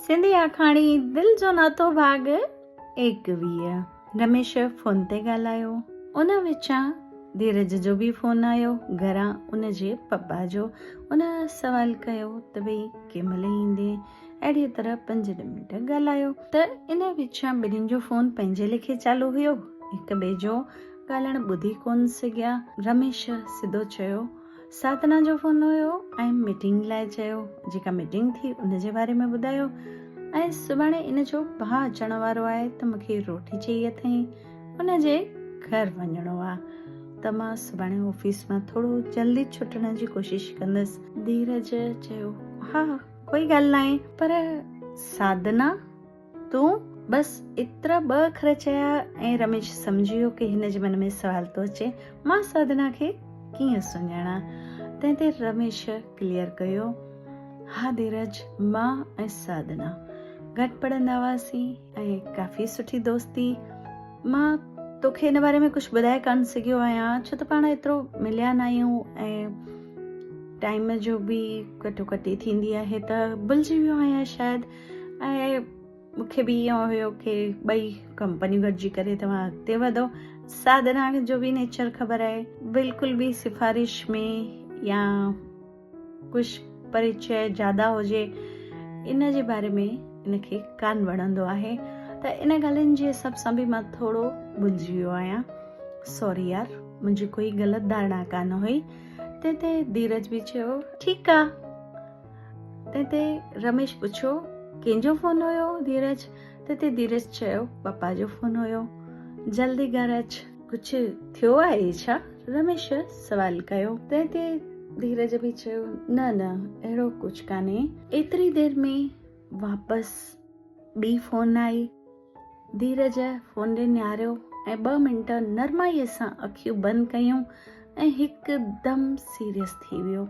सिंधी आखाणी दिल जो नातो भाग 21। रमेश फोन ते ॻाल्हायो। उन विचां धीरज जो बि फोन आयो घरां उनजे पप्पा जो। उन सवाल कयो त भई कंहिं महिल ईंदे। अहिड़ी तरह 5 मिंट ॻाल्हायो त इन विचां ॿिन्हिनि जो फोन पंहिंजे लेखे चालू हुयो। हिक ॿिए जो ॻाल्हाइण ॿुधी कोन सघिया। रमेश सिधो चयो साधना जो फोन हुयो ऐं मीटिंग लाइ चयो। जेका मीटिंग थी उनजे बारे में ॿुधायो ऐं सुभाणे इन जो भाउ अचण वारो आहे त मूंखे रोटी चाहिए अथई, उनजे घर वञिणो आहे त मां सुभाणे ऑफिस मां थोरो जल्दी छुटण जी कोशिश कंदसि। धीरज चयो हा कोई ॻाल्हि न आहे, पर साधना तूं बसि एतिरा 2 अखर चया ऐं रमेश सम्झी वियो कि हिन जे मन में सवाल थो अचे मां साधना खे कीअं सुञाणा। तंहिं ते रमेश क्लियर कयो हा धीरज, मां ऐं साधना गॾु पढ़ंदा हुआसीं ऐं काफ़ी सुठी दोस्ती। मां तोखे हिन बारे में कुझु ॿुधाए कान सघियो आहियां छो त पाण एतिरो मिलिया न आहियूं ऐं टाइम जो बि कटोकटी थींदी आहे त भुलिजी वियो आहियां शायदि। ऐं मूंखे बि इहो हुयो कि 2 कंपनियूं गॾिजी करे तव्हां अॻिते वधो। साधना जो बि नेचर ख़बर आहे, बिल्कुलु बि सिफारिश में या कुझु परिचय ज्यादा हुजे इन जे बारे में इनखे कान वणंदो आहे। त इन ॻाल्हियुनि जे हिसाब सां बि मां थोरो भुलिजी वियो आहियां। सॉरी यार, मुंहिंजी कोई ग़लति धारणा कान हुई। तंहिं ते धीरज बि चयो ठीकु आहे। तंहिं ते रमेश पुछियो कंहिंजो फोन हुयो धीरज? तंहिं ते धीरज चयो पप्पा जो फोन हुयो। जल्दी घर अच, कुझु थियो आहे छा? रमेश सवाल कयो। तंहिं ते धीरज बि चयो न अहिड़ो कुझु कान्हे। एतिरी देर में वापसि ॿी फोन आई। धीरज फोन ॾे निहारियो ऐं 2 मिंट नरमाईअ सां अखियूं बंदि कयूं ऐं हिकदमि सीरियस थी वियो,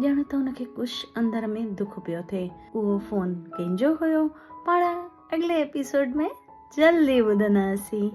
ॼण त हुनखे कुझु अंदर में दुख पियो थिए। उहो फोन कंहिंजो हुयो पाण अॻिले एपिसोड में जल्दी ॿुधंदासीं।